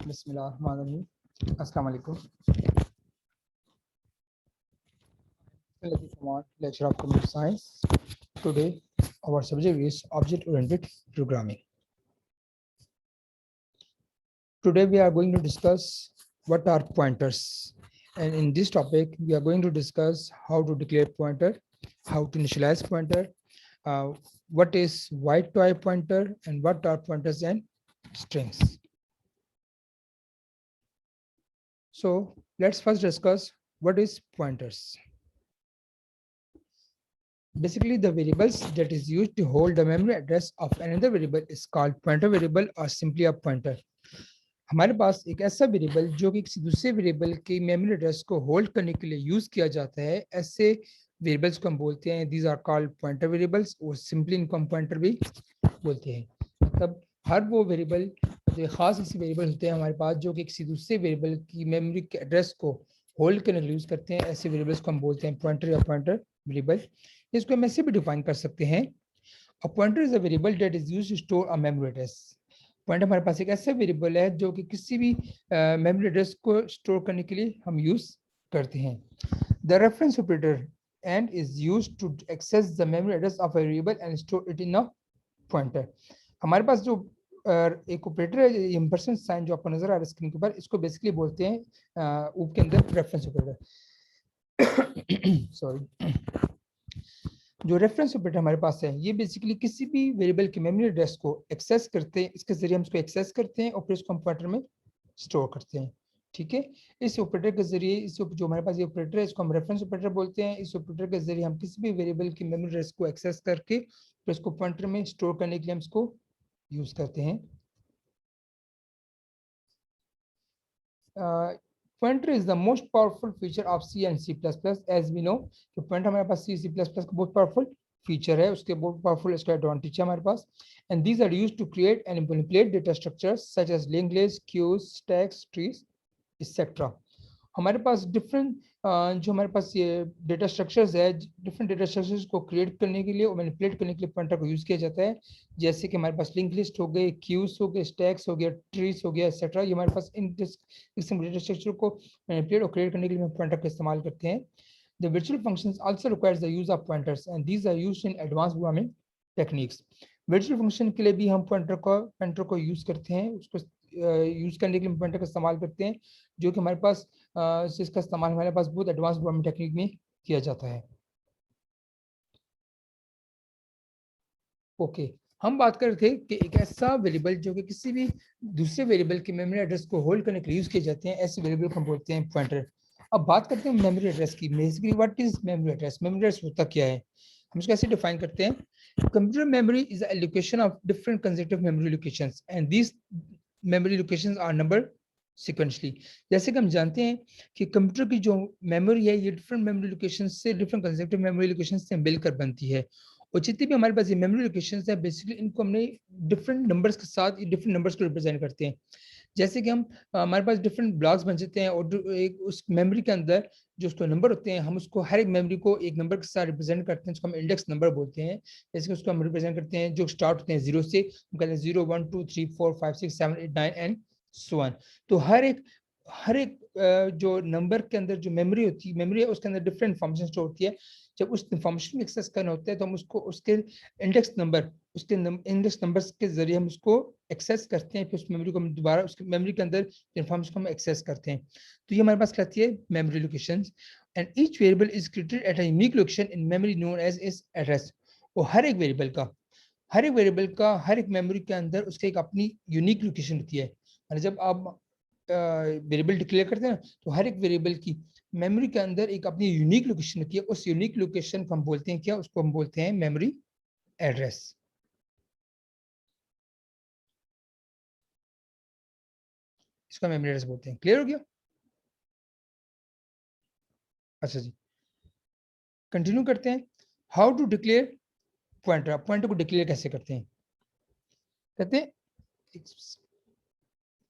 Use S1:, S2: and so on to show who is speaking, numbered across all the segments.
S1: Bismillahirrahmanirrahim. Assalamu alaikum. Lecture of Computer Science. Today, our subject is Object-Oriented Programming. Today, we are going to discuss what are pointers. And in this topic, we are going to discuss how to declare pointer, how to initialize pointer, what is white toy pointer, and what are pointers and strings. So let's first discuss what is pointers. Basically, the variables that is used to hold the memory address of another variable is called pointer variable or simply a pointer. हमारे पास एक ऐसा variable जो कि किसी दूसरे variable के memory address को होल्ड करने के लिए यूज किया जाता है, ऐसे वेरिएबल्स को हम बोलते हैं these are called pointer variables, और सिंपली इनको हम पॉइंटर भी बोलते हैं। मतलब हर वो वेरिएबल जो खास ऐसे वेरिएबल होते हैं हमारे पास जो कि किसी दूसरे वेरिएबल की मेमोरी के एड्रेस को होल्ड करने के लिए यूज करते हैं, ऐसे वेरिएबल्स को हम बोलते हैं पॉइंटर या पॉइंटर वेरिएबल। इसको हम ऐसे भी डिफाइन कर सकते हैं, a pointer is a variable that is used to store a memory address. Pointer हमारे पास एक ऐसा वेरिएबल है जो कि किसी भी मेमोरी एड्रेस को स्टोर करने के लिए हम यूज करते हैं। The reference operator and is used to access the memory address of a variable and store it in a pointer. हमारे पास जो एक ऑपरेटर है, एम्परसेंड साइन जो आपको नजर आ रहा है स्क्रीन के ऊपर, इसको बेसिकली बोलते हैं ऊप के अंदर रेफरेंस ऑपरेटर। सॉरी, जो रेफरेंस ऑपरेटर हमारे पास है ये बेसिकली किसी भी वेरिएबल के मेमोरी एड्रेस को एक्सेस करते हैं, इसके जरिए हम इसको एक्सेस करते हैं और फिर इसको हम पॉइंटर में स्टोर करते हैं। ठीक है, इस ऑपरेटर के जरिए, इस जो हमारे पास ये ऑपरेटर है इसको हम रेफरेंस ऑपरेटर बोलते हैं। इस ऑपरेटर के जरिए हम किसी भी वेरिएबल की मेमोरी एड्रेस को एक्सेस करके फिर इसको पॉइंटर में स्टोर करने के लिए हम इसको यूज करते हैं। Pointer is the most powerful feature of C and C++, as we know कि pointer हमारे पास C, C++ का बहुत powerful feature है, उसके बहुत powerful इसका advantage है हमारे पास, and these are used to create and manipulate data structures such as linked lists, queues, stacks, trees, etc. हमारे पास डिफरेंट जो हमारे पास ये डेटा स्ट्रक्चर्स है, डिफरेंट डेटा स्ट्रक्चर्स को क्रिएट करने के लिए और मैनिपुलेट करने के लिए पॉइंटर को यूज किया जाता है। जैसे कि हमारे पास लिंक लिस्ट हो गए, क्यूज हो गए, स्टैक्स हो गया, ट्रीज हो गया, एक्सेट्रा। ये हमारे पास इन डेटा स्ट्रक्चर को मैनिपुलेट और क्रिएट करने के लिए हम पॉइंटर का इस्तेमाल करते हैं। The virtual functions also requires the use of pointers and these are used in advanced programming techniques. virtual function के लिए भी हम पॉइंटर को यूज करते हैं, उसको यूज करने के लिए पॉइंटर का इस्तेमाल करते हैं, जो कि हमारे पास इसका इस्तेमाल हमारे पास बहुत एडवांस प्रोग्रामिंग टेक्निक में किया जाता है। ओके, हम बात कर रहे थे कि एक ऐसा वेरिएबल जो कि किसी भी दूसरे वेरिएबल के मेमोरी एड्रेस को होल्ड करने के लिए यूज किए जाते हैं, ऐसे वेरिएबल को हम बोलते हैं पॉइंटर। अब बात करते हैं मेमोरी एड्रेस की। Basically what is memory address? Memory address होता क्या है, हम इसको कैसे डिफाइन करते हैं? Computer memory is a location of different consecutive memory locations and these memory locations are number sequentially. जैसे कि हम जानते हैं कि कंप्यूटर की जो मेमोरी है ये डिफरेंट मेमोरी लोकेशन से, डिफरेंट कंसेप्टिव मेमोरी लोकेशन से मिलकर बनती है, और जितनी भी हमारे पास ये मेमोरी लोकेशंस है बेसिकली इनको हमने डिफरेंट नंबर्स के साथ डिफरेंट नंबर्स को रिप्रेजेंट करते हैं। जैसे कि हम हमारे पास डिफरेंट ब्लॉक्स बन जाते हैं और एक उस मेमोरी के अंदर जो उसको नंबर होते हैं, हम उसको हर एक मेमोरी को एक नंबर के साथ रिप्रेजेंट करते हैं, उसको हम इंडेक्स नंबर बोलते हैं। जैसे कि उसको हम रिप्रेजेंट करते हैं जो स्टार्ट होते हैं जीरो से, हम कहते हैं 0 1 2 3 4 5 6 7 8 9 एंड सो ऑन। तो हर एक जो नंबर के अंदर जो मेमोरी होती है, मेमोरी है उसके अंदर डिफरेंट इन्फॉर्मेशन स्टोर होती है। जब उस इन्फॉर्मेशन को एक्सेस करना होता है तो हम उसको उसके इंडेक्स नंबर, उसके इंडेक्स नंबर्स के जरिए हम उसको एक्सेस करते हैं, फिर उस मेमोरी को हम दोबारा उसके मेमोरी के अंदर इन्फॉर्मेशन को हम एक्सेस करते हैं। तो ये हमारे पास कहती है memory locations, and each variable is created at a unique location in memory known as is address. और हर एक वेरिएबल का हर एक मेमोरी के अंदर उसकी एक अपनी यूनिक लोकेशन होती है। और जब आप वेरिएबल डिक्लेयर करते हैं तो हर एक वेरिएबल की मेमोरी के अंदर एक अपनी यूनिक लोकेशन होती है, उस यूनिक लोकेशन को हम बोलते हैं क्या? उसको हम बोलते हैं मेमोरी एड्रेस। इसका मेमोरी एड्रेस बोलते हैं। क्लियर हो गया? अच्छा जी, कंटिन्यू करते हैं। How to declare pointer. Pointer को डिक्लेयर कैसे करते हैं? कहते हैं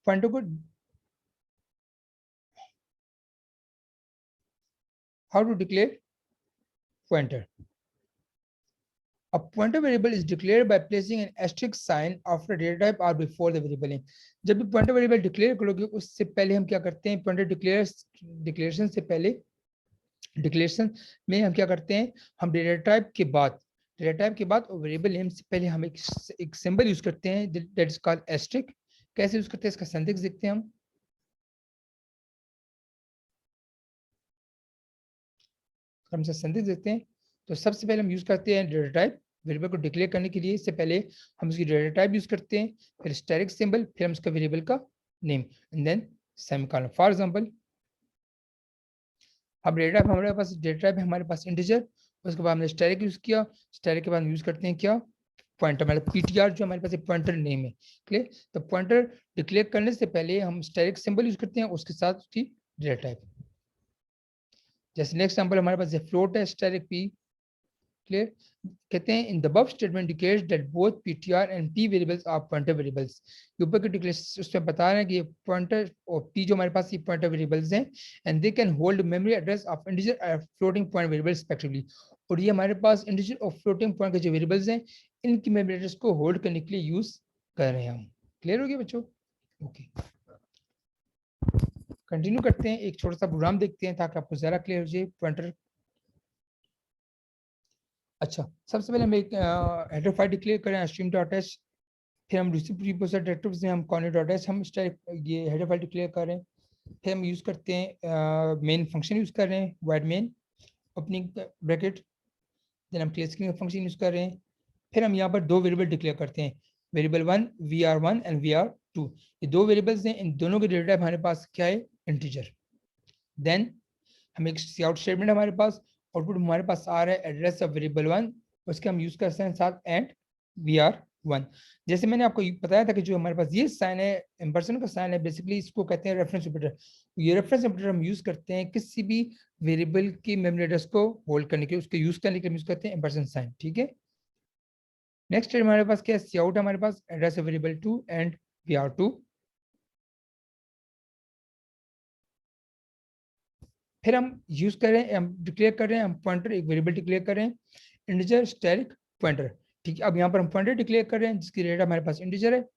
S1: पॉइंटर को, how to declare pointer. A pointer variable is declared by placing an asterisk sign after data type or before the variable name. जब भी pointer variable declare करोगे उससे पहले हम क्या करते हैं, pointer declaration से पहले डिक्लेरेशन में हम क्या करते हैं, हम डेटा टाइप के बाद और वेरिएबल नेम से पहले हम एक सिंबल यूज करते हैं दैट इज कॉल्ड एस्टेरिस्क। कैसे यूज करते हैं इसका सिंटैक्स देखते हैं हम सिंटैक्स देखते हैं। तो सबसे पहले हम यूज करते हैं डेटा टाइप वेरिएबल को डिक्लेयर करने के लिए। इससे पहले हम उसकी डेटा टाइप यूज करते हैं, फिर एस्टेरिस्क सिंबल, फिर हम उसका वेरिएबल का name and then semicolon. For example अब डेटा टाइप है हमारे पास इंटीजर, उसके बाद हमने स्टैटिक यूज किया, स्टैटिक के बाद हम यूज करते हैं क्या, पॉइंटर, मतलब पीटीआर जो हमारे पास एक पॉइंटर नेम है। क्लियर? तो पॉइंटर डिक्लेयर करने से पहले हम स्टैटिक सिंबल यूज करते हैं, उसके साथ उसकी डेटा टाइप। जैसे नेक्स्ट एग्जांपल हमारे पास फ्लोट है स्टैटिक पी। क्लियर? कहते हैं in the above statement indicates that both ptr and p variables are pointer variables। ऊपर के डिक्लेरेशन उसमें बता रहे हैं कि ये पॉइंटर और p जो हमारे पास ये पॉइंटर वेरिएबल्स हैं and they can hold memory address of integer और फ्लोटिंग पॉइंट वेरिएबल रिस्पेक्टिवली। और ये हमारे पास इंटीजर और फ्लोटिंग पॉइंट के जो वेरिएबल्स हैं इनकी मेमोरी एड्रेस को होल्ड करने के लिए यूज कर रहे हैं हम। क्लियर हो गया बच्चों? ओके, कंटिन्यू करते हैं, एक छोटा सा प्रोग्राम देखते हैं ताकि आपको जरा क्लियर हो जाए पॉइंटर। अच्छा, सबसे पहले हम एक हेडर फाइल डिक्लेयर करें stream.h, फिर हम दूसरी प्रीप्रोसेसर डायरेक्टरी में हम conny.h हम इस टाइप ये हेडर फाइल डिक्लेयर करें। फिर हम यूज करते हैं मेन फंक्शन यूज कर रहे हैं void main opening bracket, then हम क्लियर स्क्रीन फंक्शन यूज कर रहे हैं। फिर हम यहाँ पर दो वेरिएबल डिक्लेयर करते हैं, वेरिएबल 1 vr1 एंड vr2। ये दो वेरिएबल्स हैं, इन दोनों के डेटा टाइप हमारे पास क्या है, इंटीजर। देन हम एक काउट स्टेटमेंट हमारे पास, आउटपुट हमारे पास आ रहा है एड्रेस ऑफ वेरिएबल 1, उसके हम यूज करते हैं साथ एंड vr1। जैसे मैंने आपको बताया था कि जो हमारे पास ये साइन है, एम्परसेंड का साइन है, बेसिकली इसको कहते हैं रेफरेंस ऑपरेटर। ये रेफरेंस ऑपरेटर हम यूज करते हैं किसी भी वेरिएबल की मेमोरी एड्रेस को होल्ड करने के लिए, उसके यूज करने के लिए यूज करते हैं एम्परसेंड साइन। ठीक है, नेक्स्ट हमारे पास क्या है, काउट हमारे पास address of variable 2 and vr2। फिर हम यूज करें, हम डिक्लेयर कर रहे हैं, हम पॉइंटर एक वेरिएबल डिक्लेयर करें इंटीजर स्टैटिक पॉइंटर। ठीक है, अब यहाँ पर हम पॉइंटर डिक्लेयर कर रहे हैं जिसकी डेटा हमारे पास इंटीजर है।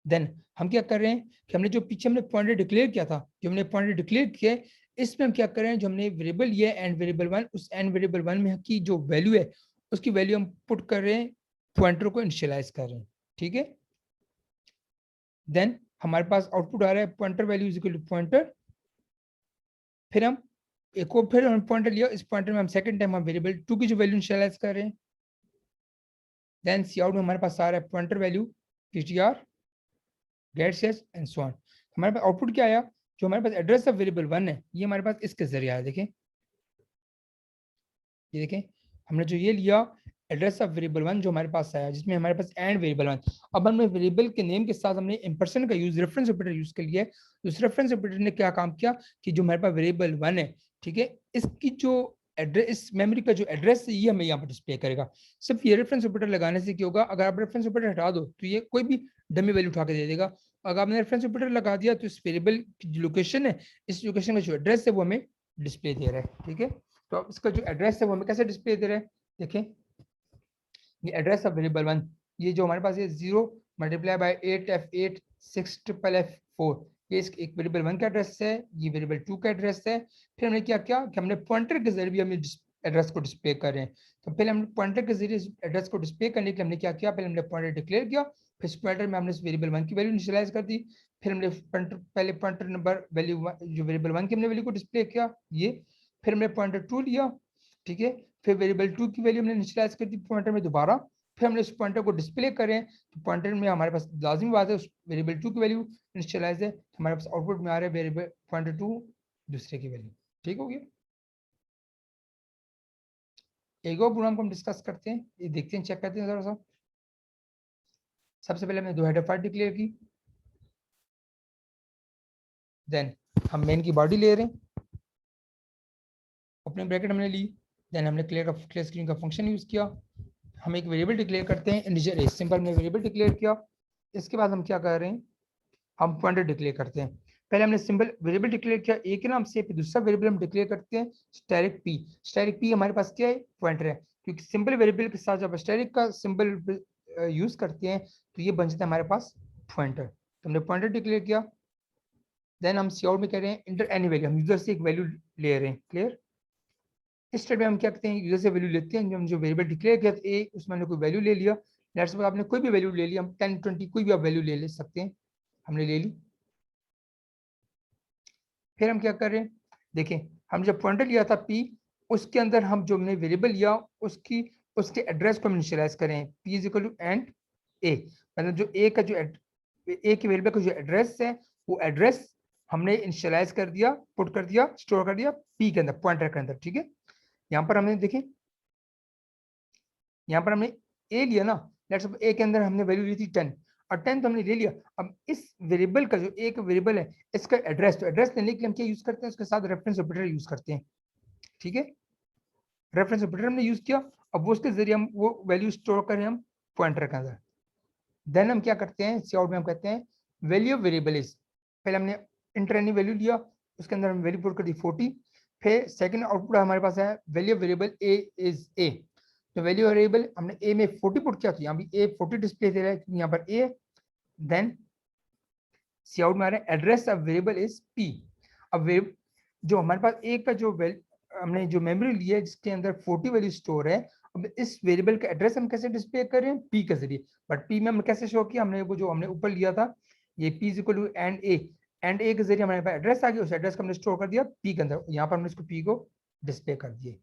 S1: देन हम क्या कर रहे हैं कि हमने जो पीछे हमने पॉइंटर डिक्लेयर किया था, जो हमने पॉइंटर डिक्लेयर किया इसमें हम क्या कर रहे हैं, जो हमने वेरिएबल लिया है एंड वेरिएबल 1, उस एंड वेरिएबल 1 में की जो वैल्यू है उसकी वैल्यू हम पुट कर रहे हैं, पॉइंटर को इनिशियलाइज कर रहे हैं। ठीक है, देन हमारे पास आउटपुट आ रहा है pointer value is equal to pointer. फिर हम एक और फिर हम पॉइंटर लिया, इस पॉइंटर में हम सेकंड टाइम हम वेरिएबल 2 की जो वैल्यू इनिशियलाइज कर रहे हैं। देन सी आउट में हमारे पास आ रहा है pointer value ptr get set and so on. हमारे पास आउटपुट क्या आया, जो हमारे पास एड्रेस ऑफ वेरिएबल 1 है ये हमारे पास इसके जरिए आया। देखें, ये देखें हमने जो ये लिया एड्रेस ऑफ वेरिएबल 1 जो हमारे पास आया, जिसमें हमारे पास एंड वेरिएबल 1। अब हमने वेरिएबल के नेम के साथ हमने एम्परसेंड का यूज, रेफरेंस ऑपरेटर यूज कर लिया है। उस रेफरेंस ऑपरेटर ने क्या काम किया कि जो हमारे पास वेरिएबल 1 है, ठीक है, इसकी जो एड्रेस, इस मेमोरी का जो एड्रेस है ये हमें यहाँ पर डिस्प्ले करेगा। सिर्फ ये रेफरेंस ऑपरेटर लगाने से क्या होगा, अगर आप रेफरेंस ऑपरेटर हटा दो तो ये कोई भी डमी वैल्यू उठा के दे देगा। अगर आपने रेफरेंस ऑपरेटर लगा दिया तो इस वेरिएबल की जो लोकेशन है, इस लोकेशन का जो एड्रेस है वो हमें डिस्प्ले दे रहा है। ठीक है, तो अब इसका जो एड्रेस है वो हमें कैसे डिस्प्ले दे रहा है, देखें ये एड्रेस ऑफ वेरिएबल 1, ये जो हमारे पास ये 0 मल्टीप्लाई बाय 8f8 6FFF4, ये एक वेरिएबल 1 का एड्रेस है, ये वेरिएबल 2 का एड्रेस है। फिर हमने क्या किया कि हमने पॉइंटर के जरिए भी हमने एड्रेस को डिस्प्ले कर रहे हैं। तो पहले हमने पॉइंटर के जरिए एड्रेस को डिस्प्ले करने के लिए हमने क्या किया, पहले हमने पॉइंटर डिक्लेयर किया, फिर इस पॉइंटर में हमने इस वेरिएबल 1 की वैल्यू इनिशियलाइज कर दी। फिर हमने पहले पॉइंटर नंबर वैल्यू जो वेरिएबल 1 की हमने वैल्यू को डिस्प्ले किया ये, फिर हमने पॉइंटर 2 लिया। ठीक है, फिर वेरिएबल 2 की वैल्यू हमने इनिशियलाइज कर दी पॉइंटर में दोबारा, फिर हमने इस पॉइंटर को डिस्प्ले करें तो पॉइंटर में हमारे पास लाजिमी बात है उस वेरिएबल 2 की वैल्यू इनिशियलाइज है, तो हमारे पास आउटपुट में आ रहा है वेरिएबल पॉइंटर 2 दूसरे की वैल्यू। ठीक हो गया, एक और प्रोग्राम को हम डिस्कस करते हैं, ये देखते हैं, चेक करते हैं जरा सा। सबसे पहले हमने दो हेडर फाइल डिक्लेयर की, देन हम मेन की बॉडी ले रहे हैं, ओपनिंग ब्रैकेट हमने ली, देन हमने क्लियर स्क्रीन का फंक्शन यूज किया, हम एक वेरिएबल डिक्लेयर करते हैं इंटीजर ए, सिंपल में वेरिएबल डिक्लेयर किया। इसके बाद हम क्या कर रहे हैं, हम पॉइंटर डिक्लेयर करते हैं। पहले हमने सिंपल वेरिएबल डिक्लेयर किया ए के नाम से, फिर दूसरा वेरिएबल हम डिक्लेयर करते हैं स्टैटिक पी। स्टैटिक पी हमारे पास क्या है, पॉइंटर है। क्योंकि सिंपल वेरिएबल के साथ जब स्टैटिक का सिंबल यूज करते हैं तो ये बन जाता है हमारे पास पॉइंटर। तो हमने पॉइंटर डिक्लेयर किया, देन हम सी आउट में कह रहे हैं इंटर एनी वैल्यू, हम यूजर से एक वैल्यू ले रहे हैं। क्लियर? इस स्टेप में हम क्या करते हैं, यूजर से वैल्यू लेते हैं। हम जो वेरिएबल डिक्लेयर किया ए, उसमें हमने कोई वैल्यू ले लिया। लेट्स सपोज आपने कोई भी वैल्यू ले लिया, हम 10 20 कोई भी आप वैल्यू ले सकते हैं, हमने ले ली। फिर हम क्या कर रहे हैं, देखें हम जब पॉइंटर लिया था पी, उसके अंदर हम जो हमने वेरिएबल लिया उसके एड्रेस को हम इनिशियलाइज करें, p is equal to and a, मतलब जो ए का जो ए के वेरिएबल का जो एड्रेस है वो एड्रेस हमने इनिशियलाइज कर दिया, पुट कर दिया, स्टोर कर दिया पी के अंदर, पॉइंटर के अंदर। ठीक है, यहाँ पर हमने देखें, यहाँ पर हमने ए लिया ना, लेट्स सपोज ए के अंदर हमने वैल्यू ली थी 10 और 10 तो हमने ले लिया। अब इस वेरिएबल का जो एक वेरिएबल है इसका एड्रेस, तो एड्रेस लेने के लिए हम क्या यूज करते हैं, उसके साथ रेफरेंस ऑपरेटर यूज करते हैं। ठीक है, रेफरेंस ऑपरेटर हमने यूज किया, अब वो उसके जरिए हम वो वैल्यू स्टोर करें हम पॉइंटर के अंदर। देन हम क्या करते हैं, सी आउट में हम कहते हैं वैल्यू ऑफ वेरिएबल इज, पहले हमने इंटर एनी वैल्यू लिया, उसके अंदर हम वैल्यू पुट कर दी 40। फिर सेकंड आउटपुट हमारे पास है value of variable A is a, तो वैल्यू वेरिएबल हमने ए में 40 पुट किया, तो यहाँ भी ए 40 डिस्प्ले दे रहा है क्योंकि यहाँ पर ए। देन सी आउट में आ रहा है address of variable is P. अब जो हमारे पास ए का जो हमने जो मेमोरी ली है जिसके अंदर 40 वैल्यू स्टोर है, अब इस वेरिएबल का एड्रेस हम कैसे डिस्प्ले कर रहे हैं, पी के जरिए। बट पी में हम कैसे शो किया, हमने वो जो हमने ऊपर लिया था ये p is equal to and a के जरिए हमारे पास एड्रेस आ गया, उस एड्रेस को हमने स्टोर कर दिया पी के अंदर, यहाँ पर हमने इसको पी को डिस्प्ले कर दिए।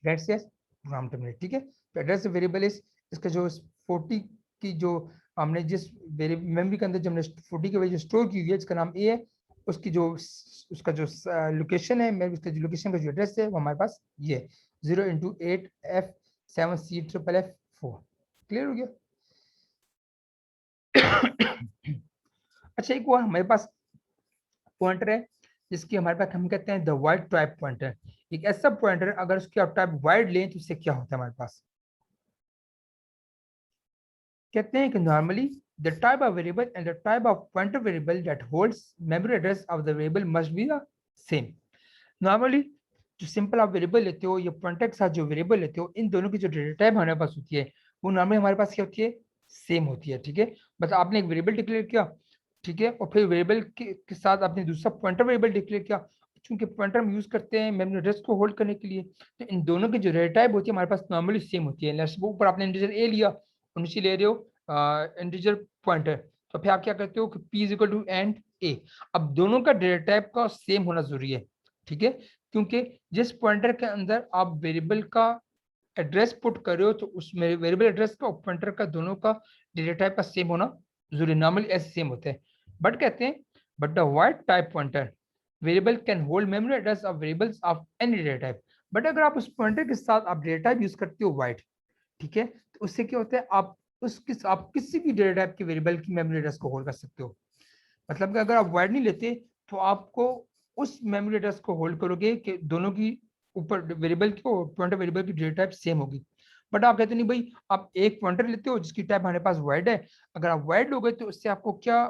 S1: That's yes program terminate. ठीक है, तो एड्रेस वेरिएबल इज, इसका जो 40 की जो हमने जिस मेमोरी के अंदर जो हमने 40 की वैल्यू स्टोर की हुई है जिसका नाम ए है, उसकी जो उसका जो लोकेशन है, मैं उसका जो लोकेशन का जो एड्रेस है वो हमारे पास ये 0x8F7C FFF4। क्लियर हो गया? अच्छा, एक वो हमारे पास पॉइंटर है जिसकी हमारे पास हम कहते हैं द वाइड टाइप पॉइंटर। एक ऐसा पॉइंटर अगर उसकी आप टाइप वाइड लें तो उससे क्या होता है हमारे पास, कहते हैं कि normally the type of variable and the type of pointer variable that holds memory address of the variable must be the same। Normally जो सिंपल आप वेरिएबल लेते हो या पॉइंटर के साथ जो वेरिएबल लेते हो, इन दोनों की जो डेटा टाइप हमारे पास होती है वो नॉर्मली हमारे पास क्या होती है, सेम होती है। ठीक है, मतलब आपने एक वेरिएबल डिक्लेयर किया, ठीक है, और फिर वेरिएबल के साथ आपने दूसरा पॉइंटर वेरिएबल डिक्लेयर किया, चूंकि पॉइंटर हम यूज करते हैं मेमोरी एड्रेस को होल्ड करने के लिए, तो इन दोनों की जो डेटा टाइप होती है हमारे पास नॉर्मली सेम होती है। ऊपर आपने इंटीजर ए लिया और नीचे ले रहे हो इंटीजर पॉइंटर, तो फिर आप क्या करते हो कि p is equal to and a. अब दोनों का डेटा टाइप का सेम होना जरूरी है। ठीक है, क्योंकि जिस पॉइंटर के अंदर आप वेरिएबल का एड्रेस पुट कर रहे हो तो उसमें वेरिएबल एड्रेस का और पॉइंटर का दोनों का डेटा टाइप का सेम होना जरूरी, नॉर्मली ऐसे सेम होते हैं। बट कहते हैं but the wide type pointer variable can hold memory address of variables of any data type. But अगर आप उस पॉइंटर के साथ आप डेटा टाइप यूज करते हो वाइड, ठीक है, तो उससे क्या होता है, आप किसी भी डेटा टाइप के वेरिएबल की मेमोरी एड्रेस को होल्ड कर सकते हो। मतलब कि अगर आप वाइड नहीं लेते तो आपको उस मेमोरी एड्रेस को होल्ड करोगे कि दोनों की ऊपर वेरिएबल की और पॉइंटर वेरिएबल की डेटा टाइप सेम होगी। बट आप कहते नहीं भाई, आप एक पॉइंटर लेते हो जिसकी टाइप हमारे पास वाइड है, अगर आप वाइड लोगे तो उससे आपको क्या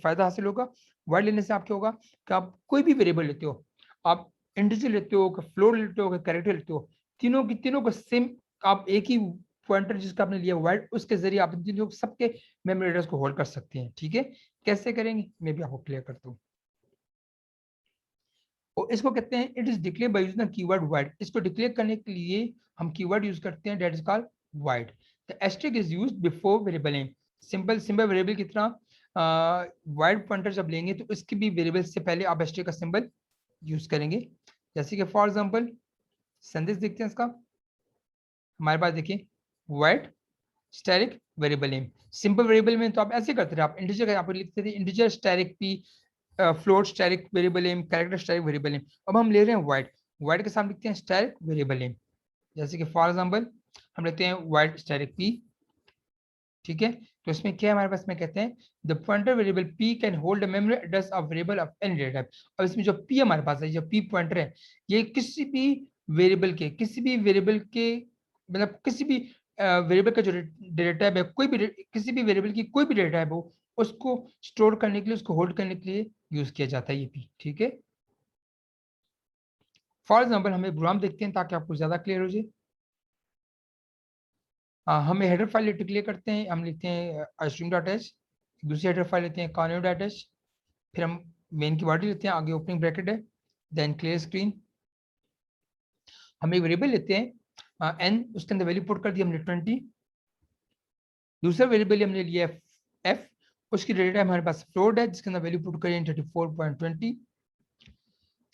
S1: फायदा हासिल होगा, वाइड लेने से आप क्या होगा कि आप कोई भी वेरिएबल लेते हो, आप इंटीजर लेते हो, फ्लोट लेते हो, कैरेक्टर लेते हो, तीनों को सेम, आप एक ही पॉइंटर जिसका आपने लिया वाइड उसके जरिए आप तीनों सबके मेमोरी एड्रेस को होल्ड कर सकते हैं। ठीक है, कैसे करेंगे मैं भी आपको क्लियर करता हूँ। और इसको कहते हैं it is declare by using the keyword wide. इसको डिक्लेयर करने के लिए हम कीवर्ड यूज करते हैं that is called wide. The asterisk is used before variable name. Simple variable की तरह वाइड पॉइंटर जब लेंगे तो इसके भी वेरिएबल से पहले आप एस्टेरिस्क का सिंबल यूज करेंगे। जैसे कि फॉर एग्जांपल संदेश देखते हैं इसका, हमारे पास देखिए wide static variable name. Simple variable में तो आप ऐसे करते थे, आप इंटीजर यहाँ पर लिखते थे integer static P, float static variable name, character static variable name. अब हम ले रहे हैं वाइड, वाइड के साथ लिखते हैं स्टैटिक वेरिएबल नेम। जैसे कि फॉर एग्जांपल हम लेते हैं वाइड स्टैटिक पी। ठीक है, तो इसमें क्या है हमारे पास में कहते हैं the pointer variable p can hold a memory address of variable of any data type. अब इसमें जो p हमारे पास है, जो p पॉइंटर है, ये किसी भी वेरिएबल के मतलब किसी भी वेरिएबल का जो डेटा टाइप है, कोई भी किसी भी वेरिएबल की कोई भी डेटा टाइप हो उसको स्टोर करने के लिए, उसको होल्ड करने के लिए यूज किया जाता है ये p। ठीक है, फॉर एग्जाम्पल हमें प्रोग्राम देखते हैं ताकि आपको ज्यादा क्लियर हो जाए। हमें हेडर फाइल डिक्लेयर करते हैं, हम लिखते हैं स्ट्रिंग डॉट एच, दूसरी हेडर फाइल लेते हैं कॉर्नर डॉट एच, फिर हम मेन की बॉडी लेते हैं, आगे ओपनिंग ब्रैकेट है, देन क्लियर स्क्रीन। हम एक वेरिएबल लेते हैं एन, उसके अंदर वैल्यू पुट कर दी हमने 20। दूसरा वेरिएबल हमने लिया एफ, उसकी डेटा हमारे पास फ्लोट है जिसके अंदर वैल्यू पुट करें 34.20।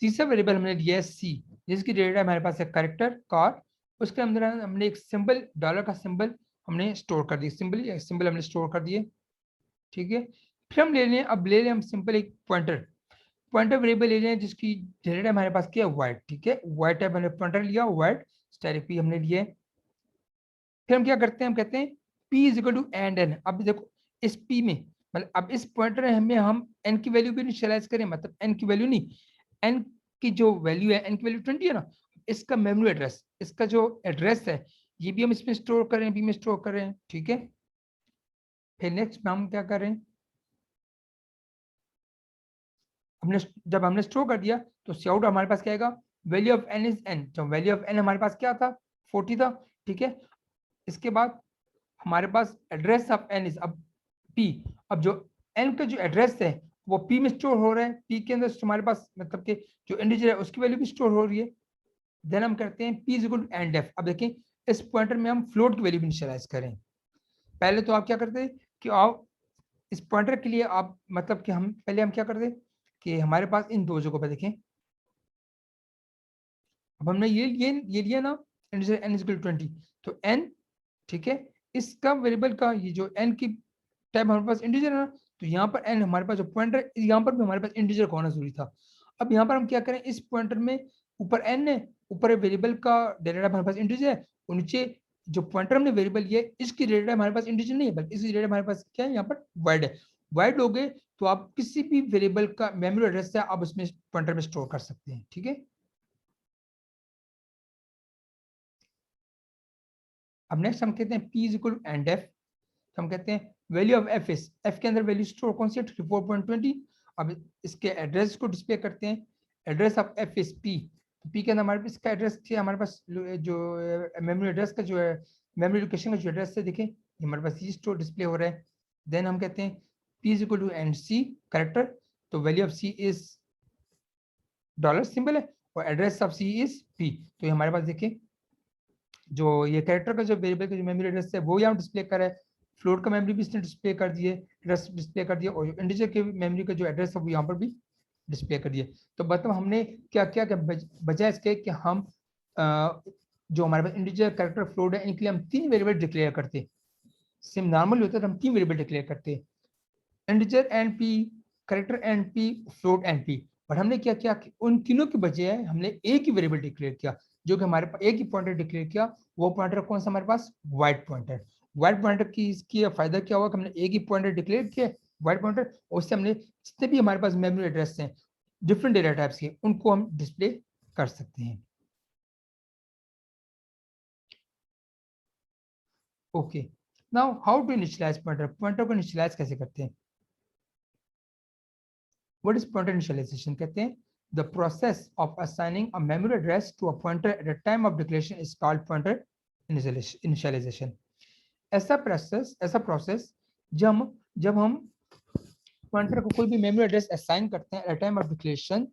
S1: तीसरा वेरिएबल हमने लिया है सी, जिसकी डेटा हमारे पास है कैरेक्टर कार, उसके अंदर हमने एक सिंबल डॉलर का सिंबल हमने स्टोर कर दिया, सिंबल हमने स्टोर कर दिए, ठीक है। फिर हम ले लें, अब ले लें हम सिंपल एक पॉइंटर वेरिएबल ले लें जिसकी डेटा हमारे पास क्या है वाइट, ठीक है। वाइट टाइप हमने पॉइंटर लिया, वाइट स्टाइल पी हमने लिए। फिर हम क्या करते हैं, हम कहते हैं p is equal to and N. अब देखो इस p में, मतलब अब इस पॉइंटर में हम n की वैल्यू भी इनिशियलाइज करें, मतलब n की वैल्यू नहीं, n की जो वैल्यू है, n की वैल्यू 20 है ना, इसका मेमोरी एड्रेस, इसका जो एड्रेस है ये भी हम इसमें स्टोर करें, p में स्टोर करें, ठीक है। फिर नेक्स्ट में हम क्या करें, हमने जब हमने स्टोर कर दिया तो सी आउट हमारे पास क्या आएगा, value of n is n, जब वैल्यू ऑफ n हमारे पास क्या था 40 था, ठीक है। इसके बाद हमारे पास एड्रेस ऑफ n इज अब p, अब जो n का जो एड्रेस है वो p में स्टोर हो रहा है, p के अंदर हमारे पास मतलब कि जो इंटीजर है उसकी वैल्यू भी स्टोर हो रही है। देन हम करते हैं p is equal to and f। अब देखें इस पॉइंटर में हम फ्लोट की वैल्यू भी इनिशियलाइज करें। पहले तो आप क्या करते हैं कि आप इस पॉइंटर के लिए आप मतलब कि हम पहले हम क्या करते कि हमारे पास इन दो जगहों पर देखें, अब हमने ये लिया ना integer n is equal to 20, तो n, ठीक है, इसका वेरिएबल का ये जो n की टाइप हमारे पास इंटीजर है ना, तो यहाँ पर n हमारे पास जो पॉइंटर, यहाँ पर भी हमारे पास इंटीजर का होना जरूरी था। अब यहाँ पर हम क्या करें, इस पॉइंटर में ऊपर n है, ऊपर वेरिएबल का डेटा हमारे पास इंटीजर है, और नीचे जो पॉइंटर हमने वेरिएबल लिया है इसकी डेटा हमारे पास इंटीजर नहीं है, बल्कि इसकी डेटा हमारे पास क्या है, यहाँ पर वाइड है। वाइड हो गए तो आप किसी भी वेरिएबल का मेमोरी एड्रेस है आप उसमें पॉइंटर में स्टोर कर सकते हैं, ठीक है। अब नेक्स्ट हम कहते हैं p is equal to and f, तो हम कहते हैं value of F is, F के अंदर वैल्यू स्टोर कौन सी है 34.20। अब इसके एड्रेस को डिस्प्ले करते हैं, address of F is P, P के अंदर हमारे पास इसका एड्रेस क्या हमारे पास जो मेमोरी एड्रेस का जो है, मेमोरी लोकेशन का जो एड्रेस है देखें ये हमारे पास ये स्टोर डिस्प्ले हो रहा है। देन हम कहते हैं p is equal to and c character, तो value of c is dollar symbol है और address of c is p, तो ये हमारे पास देखें जो ये कैरेक्टर का जो वेरिएबल का जो मेमोरी एड्रेस है वो यहाँ डिस्प्ले कर रहा है, फ्लोट का मेमोरी भी इसने डिस्प्ले कर दिए, एड्रेस डिस्प्ले कर दिया, और इंटीजर के मेमोरी का जो एड्रेस है वो यहाँ पर भी डिस्प्ले कर दिए। तो मतलब हमने क्या क्या बजाय इसके कि हम जो हमारे पास इंटीजर कैरेक्टर फ्लोट है इनके लिए हम 3 वेरिएबल डिक्लेयर करते, सिम नॉर्मल होता है तो हम 3 वेरिएबल डिक्लेयर करते, integer and P, character and P, float and P. और हमने क्या किया कि उन तीनों के बजाय हमने एक ही वेरिएबल डिक्लेयर किया, जो कि हमारे पास एक ही पॉइंटर डिक्लेयर किया, वो पॉइंटर कौन सा हमारे पास वाइट पॉइंटर। वाइट पॉइंटर की इसकी फायदा क्या हुआ कि हमने एक ही पॉइंटर डिक्लेयर किया वाइट पॉइंटर, उससे हमने जितने भी हमारे पास मेमोरी एड्रेस हैं डिफरेंट डेटा टाइप्स के उनको हम डिस्प्ले कर सकते हैं। Okay, now how to initialise pointer, pointer को इनिशियलाइज कैसे करते हैं। What is pointer initialization? कहते हैं the process of assigning a memory address to a pointer at a time of declaration is called pointer initialization. ऐसा process जब हम pointer को कोई भी मेमोरी एड्रेस असाइन करते हैं एट टाइम ऑफ डिक्लेरेशन,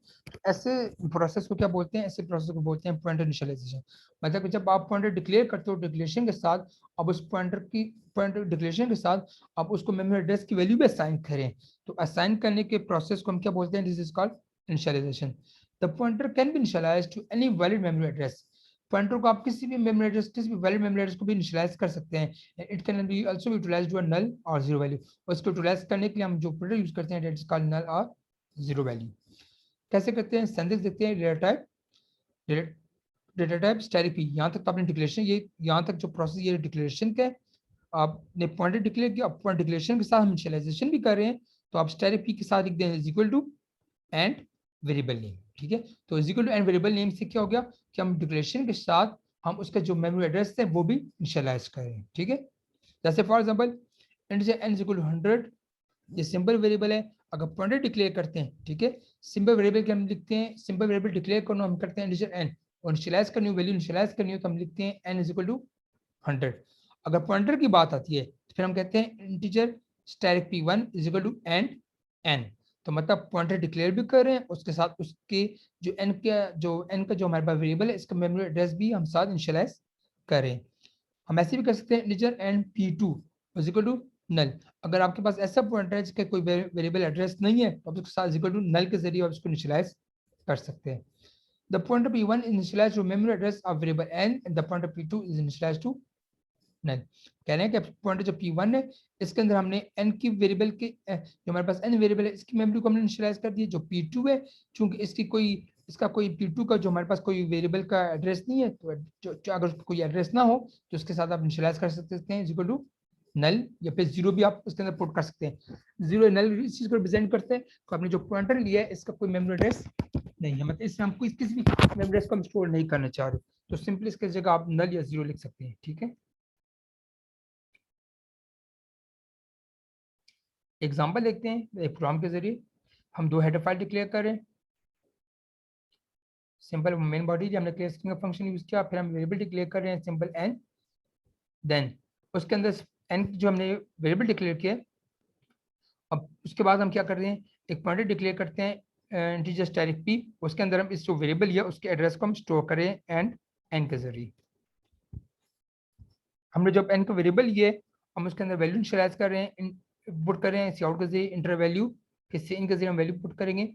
S1: ऐसे प्रोसेस को क्या बोलते हैं, ऐसे प्रोसेस को बोलते हैं पॉइंटर इनिशियलाइजेशन। मतलब जब आप पॉइंटर डिक्लेयर करते हो डिक्लेरेशन के साथ, अब उस पॉइंटर डिक्लेरेशन के साथ आप उसको मेमोरी एड्रेस की वैल्यू भी असाइन करें, तो असाइन करने के प्रोसेस को हम क्या बोलते हैं, this is called initialisation. The pointer can be initialised to any valid memory address, pointer को आप किसी भी मेमोरी एड्रेस, किसी भी वैलिड मेमोरी एड्रेस को भी इनिशियलाइज कर सकते हैं। It can be also utilised to a null और जीरो वैल्यू, और इसको यूटिलाइज करने के लिए हम जो पॉइंटर यूज करते हैं दैट इज कॉल्ड नल और जीरो वैल्यू। कैसे करते हैं, सिंटैक्स देखते हैं, डेटा टाइप स्टाइल पी, यहाँ तक तो आपने डिक्लेरेशन, ये यहाँ तक जो प्रोसेस ये डिक्लेरेशन का है, आपने पॉइंटर डिक्लेयर किया, पॉइंट डिक्लेरेशन के साथ हम इनिशियलाइजेशन भी कर रहे हैं, तो आप स्टाइल पी के साथ लिख दें is equal to and variable name, ठीक है। तो is equal to and variable name से क्या हो गया कि हम डिक्लेरेशन के साथ हम उसका जो मेमोरी एड्रेस है वो भी इनिशियलाइज करें, ठीक है। जैसे for example integer n is equal to 100, ये सिंपल वेरिएबल है। अगर पॉइंटर डिक्लेयर करते हैं, ठीक है, सिंपल वेरिएबल के हम लिखते हैं, सिंपल वेरिएबल डिक्लेयर करना हम करते हैं इंटीजर n, और इनिशियलाइज करनी हो, वैल्यू इनिशियलाइज करनी हो तो हम लिखते हैं n इज इक्वल टू 100। अगर पॉइंटर की बात आती है तो फिर हम कहते हैं integer static p1 is equal to n। तो मतलब पॉइंटर डिक्लेयर भी कर रहे हैं, उसके साथ उसके जो n का जो हमारे पास वेरिएबल है इसका मेमोरी एड्रेस भी हम साथ इनिशियलाइज करें। हम ऐसे भी कर सकते हैं integer and p2 is equal to null. अगर आपके पास ऐसा पॉइंटर है जिसका कोई वेरिएबल एड्रेस नहीं है तो आप उसके साथ इक्वल टू नल के जरिए आप उसको इनिशियलाइज कर सकते हैं। The pointer p1 is initialized to memory address of variable n and the pointer p2 is initialized to none। कह रहे हैं कि पॉइंटर जो p1 है इसके अंदर हमने n की वेरिएबल के जो हमारे पास n वेरिएबल है इसकी मेमोरी को हमने इनिशियलाइज कर दी। जो p2 है चूंकि इसका कोई p2 का जो हमारे पास कोई वेरिएबल का एड्रेस नहीं है तो अगर उसको कोई एड्रेस ना हो तो उसके साथ आप इनिशियलाइज कर सकते हैं इक्वल टू नल, या फिर जीरो भी आप उसके अंदर पुट कर सकते हैं। जीरो नल इस चीज को रिप्रेजेंट करते हैं तो आपने जो पॉइंटर लिया है इसका कोई मेमोरी एड्रेस नहीं है, मतलब इसमें हम किसी भी मेमोरी एड्रेस को हम स्टोर नहीं करना चाह रहे, तो सिंपली इसकी जगह आप नल या जीरो लिख सकते हैं। ठीक है, एग्जांपल देखते हैं एक प्रोग्राम के जरिए। हम दो हेडर फाइल डिक्लेयर करें, सिंपल मेन बॉडी हमने क्लियर स्ट्रिंग का फंक्शन यूज किया, फिर हम वेरिएबल डिक्लेयर कर रहे हैं सिंपल एन। देन उसके अंदर एन जो हमने वेरिएबल डिक्लेयर किया, अब उसके बाद हम क्या कर रहे हैं एक पॉइंटर डिक्लेयर करते हैं इंटीजर स्टैटिक p, उसके अंदर हम इस जो वेरिएबल है उसके एड्रेस को हम स्टोर करें एंड एन के जरिए। हमने जब एन का वेरिएबल ये हम उसके अंदर वैल्यू इनिशियलाइज कर रहे हैं, पुट कर रहे हैं काउट के जरिए इंटर वैल्यू, फिर सी इन के जरिए हम वैल्यू पुट करेंगे।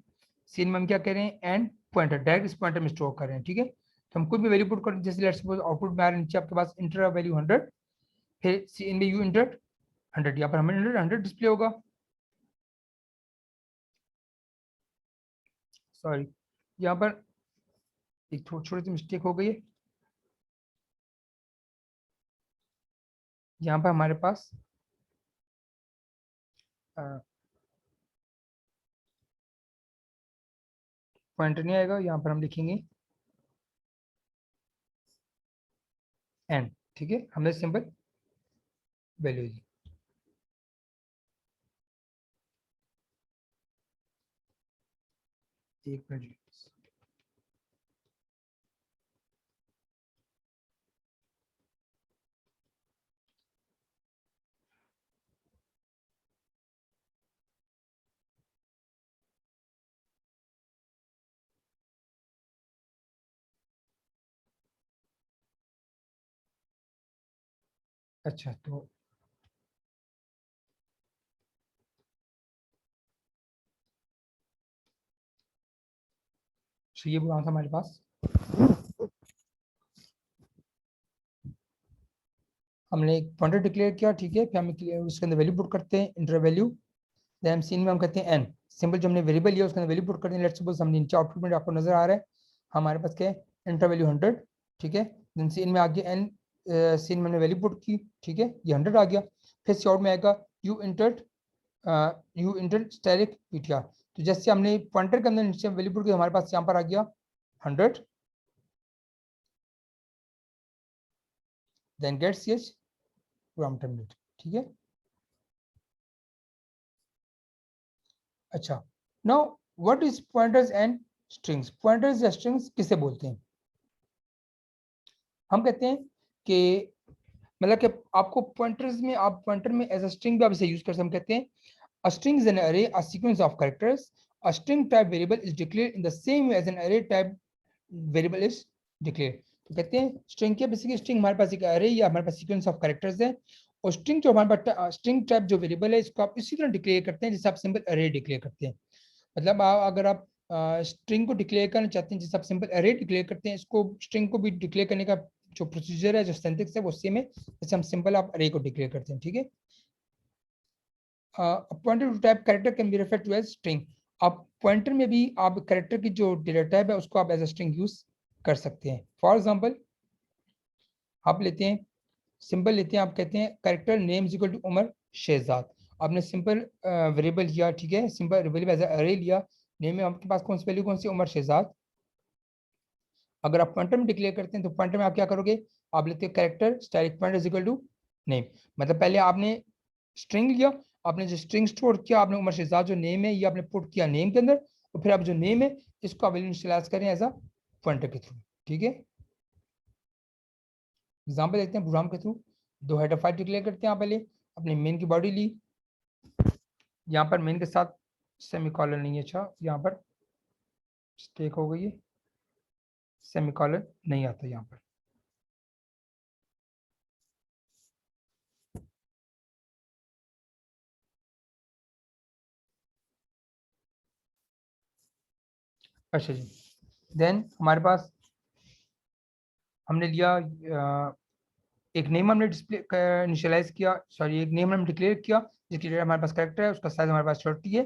S1: सी इन में हम क्या कर रहे हैं एंड पॉइंटर डायरेक्ट इस पॉइंटर में स्टोर कर रहे हैं। ठीक है, तो हम कोई भी वैल्यू पुट कर, जैसे लेट्स सपोज आउटपुट में आ रहा है नीचे आपके पास इंटर वैल्यू 100, फिर सी इन में यू इंटर 100, यहाँ पर हमें 100 डिस्प्ले होगा। सॉरी, यहाँ पर एक छोटी सी मिस्टेक हो गई है। यहाँ पर हमारे पास पॉइंटर नहीं आएगा, यहाँ पर हम लिखेंगे एन। ठीक है, हमने सिंपल वैल्यू दी। एक मिनट, अच्छा तो ये प्रोग्राम था हमारे पास। हमने एक पॉइंटर डिक्लेयर किया, ठीक है, फिर हम उसके अंदर वैल्यू पुट करते हैं इंटर वैल्यू। देन सीन में हम कहते हैं एन, सिंपल जो हमने वेरिएबल लिया उसके अंदर वैल्यू पुट करते हैं। लेट्स सपोज हमने नीचे आउटपुट में आपको नजर आ रहा है हमारे पास क्या है इंटर वैल्यू 100। ठीक है, देन सीन में आ गया एन, सीन में हमने वैल्यू पुट की, ठीक है, ये 100 आ गया। फिर सी आउट में आएगा यू इंटर स्टैटिक पीटीआर। तो जैसे हमने पॉइंटर के अंदर नीचे वैल्यू पुट की हमारे पास यहाँ पर आ गया 100, देन गेट सी एच प्रोग्राम टर्मिनेट। ठीक है, अच्छा, now what is pointers and strings. Pointers या स्ट्रिंग्स किसे बोलते हैं? हम कहते हैं कि मतलब कि आपको पॉइंटर्स में आप पॉइंटर में एज अ स्ट्रिंग भी आप इसे यूज कर सकते हैं। हम कहते हैं a string is an array, a sequence of characters. A string type variable is declared in the same way as an array type variable is declared। तो कहते हैं स्ट्रिंग क्या, बेसिकली स्ट्रिंग हमारे पास एक array या हमारे पास सीक्वेंस ऑफ कैरेक्टर्स है, और स्ट्रिंग जो हमारे पास स्ट्रिंग टाइप जो वेरिएबल है इसको आप इसी तरह डिक्लेयर करते हैं जैसे आप सिंपल array डिक्लेयर करते हैं। मतलब अगर आप स्ट्रिंग को डिक्लेयर करना चाहते हैं जैसे आप सिंपल array डिक्लेयर करते हैं, इसको स्ट्रिंग को भी डिक्लेयर करने का जो प्रोसीजर है जो सिंटैक्स है वो सेम है जैसे हम सिंपल आप array को डिक्लेयर करते हैं। ठीक है, pointer to type character can be referred to as string. आप पॉइंटर में भी आप कैरेक्टर की जो डेटा टाइप है उसको आप एज अ स्ट्रिंग यूज कर सकते हैं। फॉर एग्जांपल आप लेते हैं सिंपल लेते हैं, आप कहते हैं character name equal to Umar Shahzad. आपने सिंपल वेरिएबल लिया, ठीक है, सिंपल वेरिएबल एज अरे लिया, नेम में आपके पास कौन सी वैल्यू कौन सी उमर शहजाद। अगर आप पॉइंटर में डिक्लेयर करते हैं तो पॉइंटर में आप क्या करोगे, आप लेते हैं character static pointer equal to name. मतलब पहले आपने स्ट्रिंग लिया, आपने जो स्ट्रिंग स्टोर किया आपने उमर शहजाद जो नेम है ये आपने पुट किया नेम के अंदर, और फिर आप जो नेम है इसको वैल्यू इनिशियलाइज करें एज अ पॉइंटर के थ्रू। ठीक है, एग्जांपल देखते हैं प्रोग्राम के थ्रू। दो हेडर फाइल डिक्लेयर करते हैं। यहाँ पहले अपने मेन की बॉडी ली, यहाँ पर मेन के साथ सेमीकॉलन नहीं है, अच्छा यहाँ पर मिस्टेक हो गई है, सेमीकॉलन नहीं आता यहाँ पर। अच्छा जी, देन हमारे पास हमने लिया एक नेम हमने डिस्प्ले इनिशियलाइज किया, सॉरी एक नेम हमने डिक्लेयर किया जिसकी डेटा हमारे पास कैरेक्टर है, उसका साइज हमारे पास 30 है।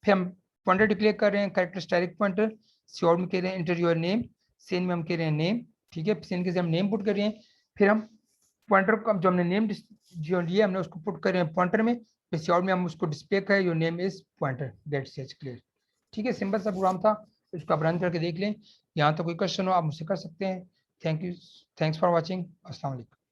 S1: फिर हम पॉइंटर डिक्लेयर कर रहे हैं, कैरेक्टर स्टैटिक पॉइंटर। सीआउट में कह रहे हैं इंटर योर नेम, सेन में हम कह रहे हैं नेम, ठीक है, सेन के से हम नेम पुट कर रहे हैं। फिर हम पॉइंटर को जो हमने नेम जो लिया हमने उसको पुट कर रहे हैं पॉइंटर में, फिर सीआउट में हम उसको डिस्प्ले करें your name is pointer, that's it, clear. ठीक है, सिंपल सा प्रोग्राम था, इसको आप रन करके देख लें। यहाँ तो कोई क्वेश्चन हो आप मुझसे कर सकते हैं। Thank you, thanks for watching, अस्सलाम वालेकुम।